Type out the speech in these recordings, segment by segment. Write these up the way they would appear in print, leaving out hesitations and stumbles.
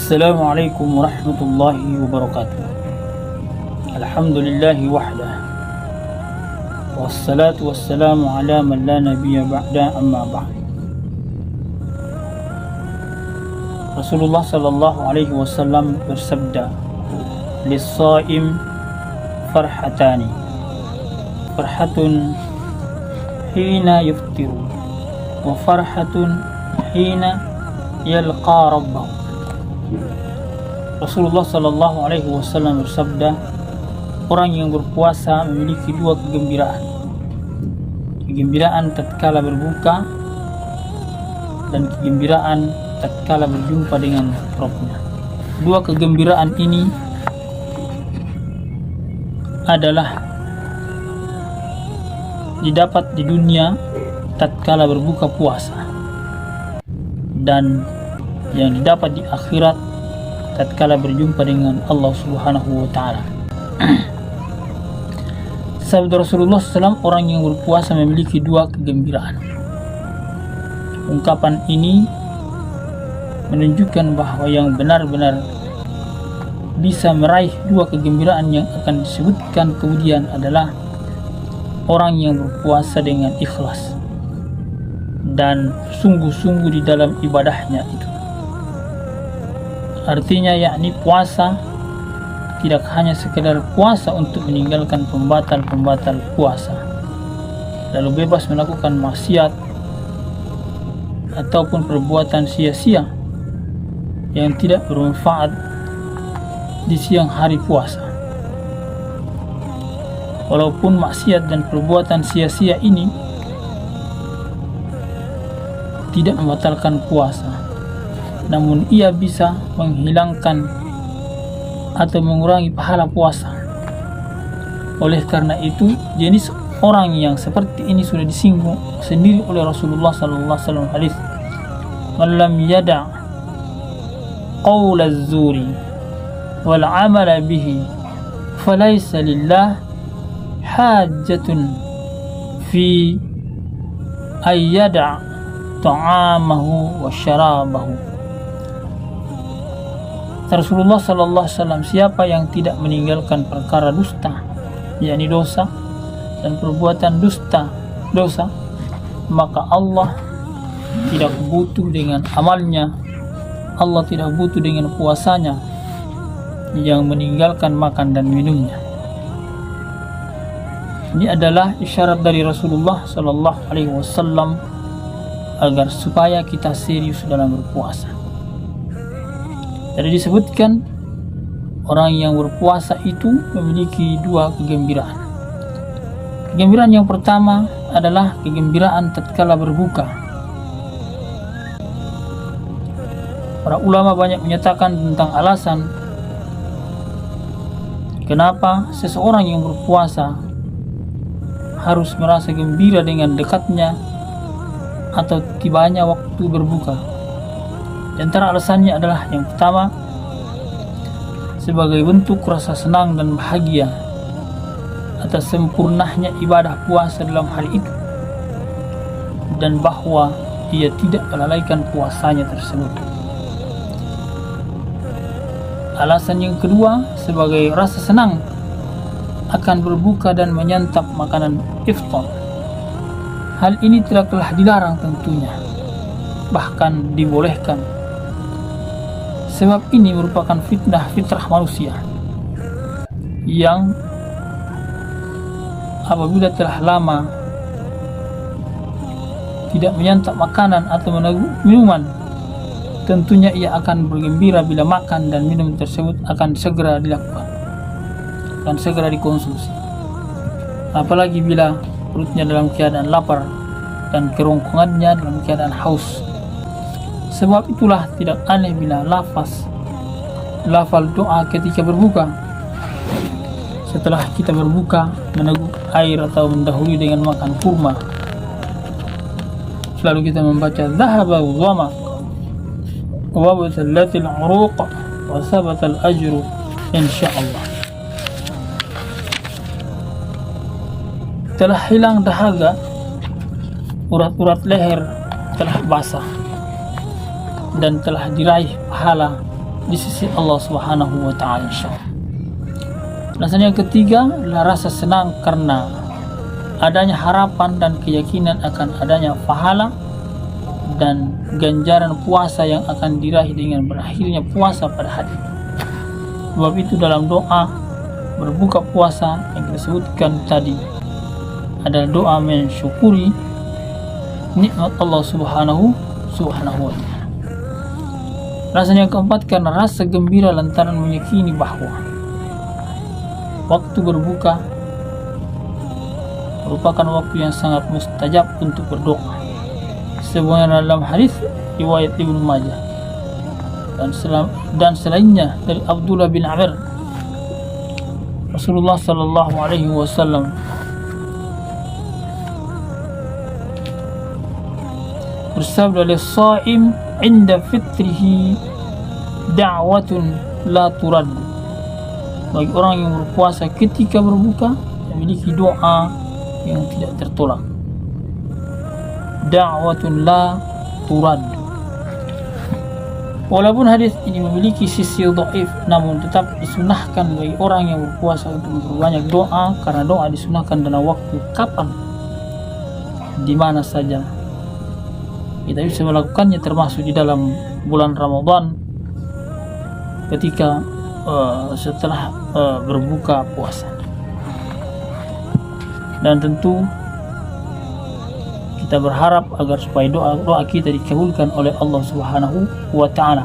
Assalamualaikum warahmatullahi wabarakatuh. Alhamdulillahi wahdah. Wassalatu wassalamu ala man la nabiyya ba'da, amma ba'd. Rasulullah sallallahu alaihi wasallam bersabda, "Lis-shaim farhatani. Farhatun hina yuftiru wa farhatun hina yalqa rabbahu." Rasulullah sallallahu alaihi wasallam bersabda, orang yang berpuasa memiliki dua kegembiraan. Kegembiraan tatkala berbuka dan kegembiraan tatkala berjumpa dengan Rabbnya. Dua kegembiraan ini adalah didapat di dunia tatkala berbuka puasa, dan yang didapat di akhirat tatkala berjumpa dengan Allah Subhanahu wa taala. Sabda Rasulullah SAW, orang yang berpuasa memiliki dua kegembiraan. Ungkapan ini menunjukkan bahwa yang benar-benar bisa meraih dua kegembiraan yang akan disebutkan kemudian adalah orang yang berpuasa dengan ikhlas dan sungguh-sungguh di dalam ibadahnya itu. Artinya yakni puasa tidak hanya sekedar puasa untuk meninggalkan pembatal-pembatal puasa, lalu bebas melakukan maksiat ataupun perbuatan sia-sia yang tidak bermanfaat di siang hari puasa. Walaupun maksiat dan perbuatan sia-sia ini tidak membatalkan puasa, namun ia bisa menghilangkan atau mengurangi pahala puasa. Oleh karena itu, jenis orang yang seperti ini sudah disinggung sendiri oleh Rasulullah sallallahu alaihi wasallam hadis, "Man lam yada' qaula az-zuri wal 'amala bihi falaysa lillah hajatun fi ay yada' ta'amahu wa syarabahu." Rasulullah sallallahu alaihi wasallam, siapa yang tidak meninggalkan perkara dusta, yakni dosa, dan perbuatan dosa, maka Allah tidak butuh dengan amalnya, Allah tidak butuh dengan puasanya yang meninggalkan makan dan minumnya. Ini adalah isyarat dari Rasulullah sallallahu alaihi wasallam agar supaya kita serius dalam berpuasa. Jadi disebutkan orang yang berpuasa itu memiliki dua kegembiraan. Kegembiraan yang pertama adalah kegembiraan tatkala berbuka. Para ulama banyak menyatakan tentang alasan kenapa seseorang yang berpuasa harus merasa gembira dengan dekatnya atau tibanya waktu berbuka. Di antara alasannya adalah yang pertama, sebagai bentuk rasa senang dan bahagia atas sempurnanya ibadah puasa dalam hari itu, dan bahwa ia tidak melalaikan puasanya tersebut. Alasan yang kedua, sebagai rasa senang akan berbuka dan menyantap makanan iftar. Hal ini telah dilarang tentunya, bahkan dibolehkan. Sebab ini merupakan fitrah manusia yang apabila telah lama tidak menyantap makanan atau minuman, tentunya ia akan bergembira bila makan dan minum tersebut akan segera dilakukan, akan segera dikonsumsi. Apalagi bila perutnya dalam keadaan lapar dan kerongkongannya dalam keadaan haus. Sebab itulah tidak aneh bila lafal doa ketika berbuka, setelah kita berbuka, meneguk air atau mendahului dengan makan kurma, lalu kita membaca dhahaba dhama wa batallatil uruq wa sabatal ajru insyaallah. Telah hilang dahaga, urat-urat leher telah basah, dan telah diraih pahala di sisi Allah Subhanahu wa taala insyaallah. Alasan yang ketiga adalah rasa senang karena adanya harapan dan keyakinan akan adanya pahala dan ganjaran puasa yang akan diraih dengan berakhirnya puasa pada hari itu. Sebab itu dalam doa berbuka puasa yang disebutkan tadi adalah doa mensyukuri nikmat Allah Subhanahu wa taala. Alasan yang keempat karena rasa gembira lantaran meyakini bahwa waktu berbuka merupakan waktu yang sangat mustajab untuk berdoa. Sebagaimana dalam hadis riwayat Ibnu Majah dan selainnya dari Abdullah bin Amr, Rasulullah sallallahu alaihi wasallam bersabda, "Lis-shaim 'inda fitrihi da'watun la turad." Bagi orang yang berpuasa ketika berbuka memiliki doa yang tidak tertolak. Da'watun la turad. Walaupun hadis ini memiliki sisi dhaif, namun tetap disunahkan bagi orang yang berpuasa untuk memperbanyak doa, karena doa disunahkan dalam waktu kapan, di mana saja kita bisa melakukannya, termasuk di dalam bulan Ramadan ketika setelah berbuka puasa. Dan tentu kita berharap agar supaya doa kita dikabulkan oleh Allah Subhanahu wa taala.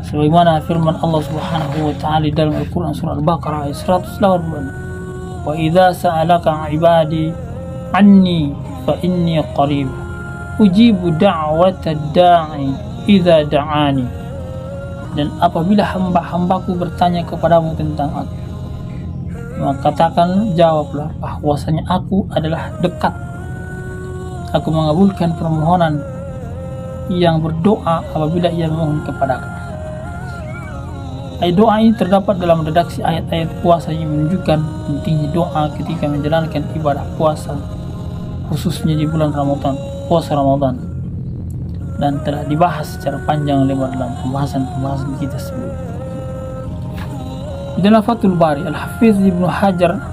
Sebagaimana firman Allah Subhanahu wa taala di dalam Al-Qur'an surah Al-Baqarah ayat 180. Wa idza sa'alaka 'ibadi 'anni fa inni qarib ujibu da'watad da'i idza da'ani. Dan apabila hamba-hambaku bertanya kepadamu tentang aku, maka katakan, jawablah bahwasanya aku adalah dekat. Aku mengabulkan permohonan yang berdoa apabila ia memohon kepadaku. Ayat doa ini terdapat dalam redaksi ayat-ayat puasa yang menunjukkan pentingnya doa ketika menjalankan ibadah puasa, khususnya di bulan Ramadan, puasa Ramadan, dan telah dibahas secara panjang lebar dalam pembahasan kita sebelumnya. Dalam Fathul Bari, Al-Hafiz Ibnu Hajar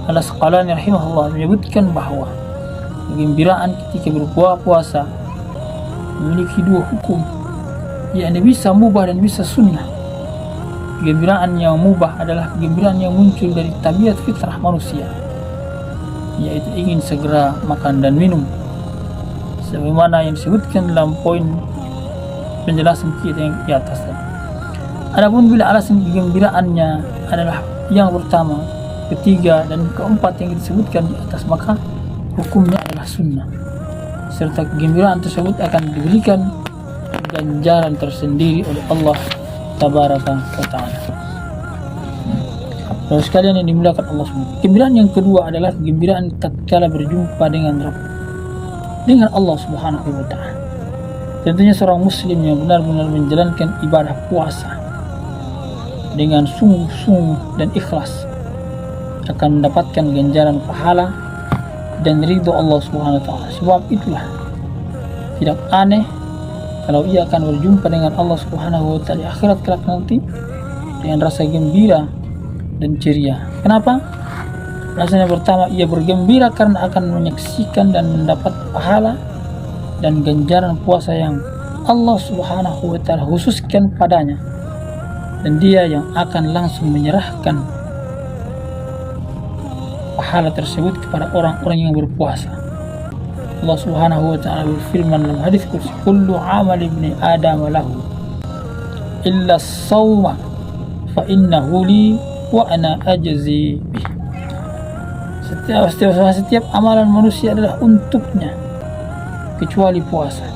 Al-Asqalani rahimahullah menyebutkan bahwa kegembiraan ketika berpuasa memiliki dua hukum, yakni bisa mubah dan bisa sunnah. Kegembiraan yang mubah adalah kegembiraan yang muncul dari tabiat fitrah manusia, yaitu ingin segera makan dan minum, sebagaimana yang disebutkan dalam poin penjelasan kita yang di atas tadi. Adapun bila alasan kegembiraannya adalah yang pertama, ketiga, dan keempat yang disebutkan di atas, maka hukumnya adalah sunnah, serta kegembiraan tersebut akan diberikan ganjaran tersendiri oleh Allah Tabaraka wa Ta'ala. Lalu sekalian yang dimuliakan Allah SWT, kegembiraan yang kedua adalah kegembiraan tatkala berjumpa dengan Allah Subhanahu wa Ta'ala. Tentunya seorang muslim yang benar-benar menjalankan ibadah puasa dengan sungguh-sungguh dan ikhlas akan mendapatkan ganjaran pahala dan ridho Allah Subhanahu wa Ta'ala. Sebab itulah tidak aneh kalau ia akan berjumpa dengan Allah Subhanahu wa Ta'ala di akhirat kelak nanti dengan rasa gembira dan ceria. Kenapa? Rasanya pertama, ia bergembira karena akan menyaksikan dan mendapat pahala dan ganjaran puasa yang Allah Subhanahu wa Ta'ala khususkan padanya, dan dia yang akan langsung menyerahkan pahala tersebut kepada orang-orang yang berpuasa. Allah Subhanahu wa Ta'ala berfirman dalam hadis qudsi, kullu amali ibni adam lahu illa as-sawma fa innahu li wa ana ajzi bih. Setiap amalan manusia adalah untuknya kecuali puasa,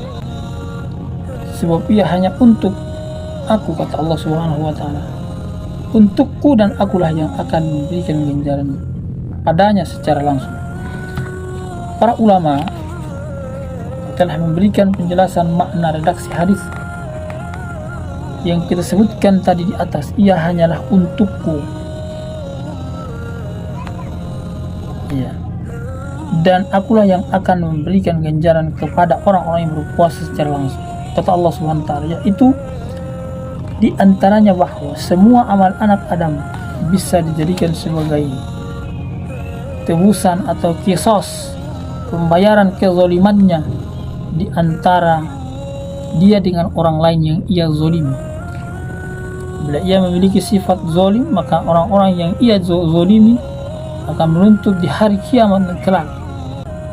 sebab ia hanya untuk aku, kata Allah Subhanahu wa Ta'ala, untukku dan akulah yang akan memberikan ganjaran padanya secara langsung. Para ulama telah memberikan penjelasan makna redaksi hadis yang kita sebutkan tadi di atas. Ia hanyalah untukku, ya, dan akulah yang akan memberikan ganjaran kepada orang-orang yang berpuasa secara langsung, kata Allah Subhanahu wa Ta'ala, yaitu Di antaranya bahwa semua amal anak Adam bisa dijadikan sebagai tebusan atau kisos, pembayaran kezalimannya di antara dia dengan orang lain yang ia zalimi. Bila ia memiliki sifat zalim, maka orang-orang yang ia zalimi akan menuntut di hari kiamat dan kelak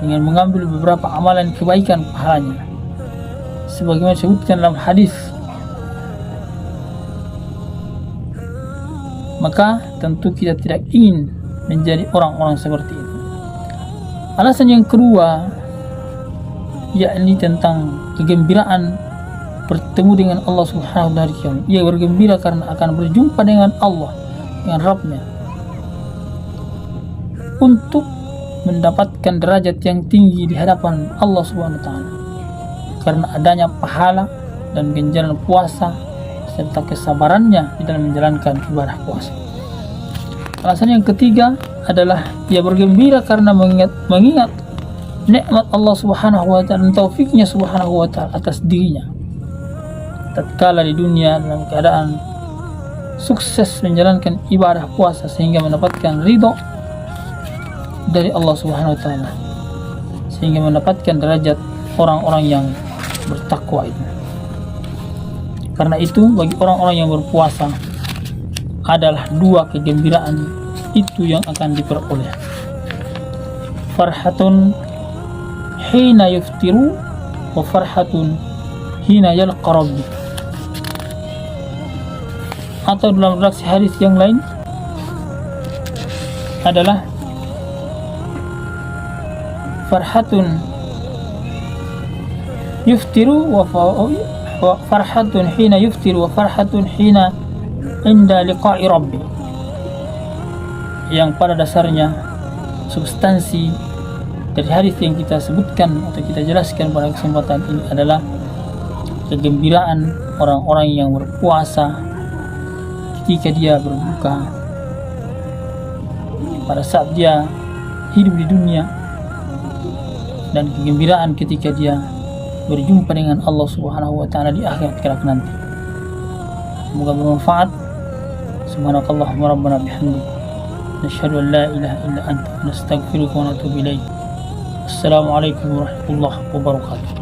dengan mengambil beberapa amalan kebaikan pahalanya, sebagaimana disebutkan dalam hadis. Maka tentu kita tidak ingin menjadi orang-orang seperti itu. Alasan yang kedua, yakni tentang kegembiraan bertemu dengan Allah Subhanahu wa taala. Ia bergembira karena akan berjumpa dengan Allah, dengan Rabbnya, untuk mendapatkan derajat yang tinggi di hadapan Allah Subhanahu wa taala karena adanya pahala dan ganjaran puasa serta kesabarannya di dalam menjalankan ibadah puasa. Alasan yang ketiga adalah ia bergembira karena mengingat nikmat Allah Subhanahu wa taala dan taufiknya Subhanahu wa taala atas dirinya tatkala di dunia dalam keadaan sukses menjalankan ibadah puasa sehingga mendapatkan ridho dari Allah Subhanahu wa taala, sehingga mendapatkan derajat orang-orang yang bertakwa itu. Karena itu bagi orang-orang yang berpuasa adalah dua kegembiraan itu yang akan diperoleh. Farhatun hina yuftiru wa farhatun hina yalqa rabbi. Atau dalam redaksi hadis yang lain adalah farhatun yuftiru wa farhatun hina yuftiru wa farhatun hina inda liqa'i rabbi, yang pada dasarnya substansi dari hadis yang kita sebutkan atau kita jelaskan pada kesempatan ini adalah kegembiraan orang-orang yang berpuasa ketika dia berbuka, pada saat dia hidup di dunia, dan kegembiraan ketika dia berjumpa dengan Allah Subhanahu wa taala di akhirat kelak nanti. Semoga bermanfaat. Subhanakallahumma rabbana bihamdik, nasyhadu an la ilaha illa anta, nastaghfiruka wa natubu ilaik. Assalamualaikum warahmatullahi wabarakatuh.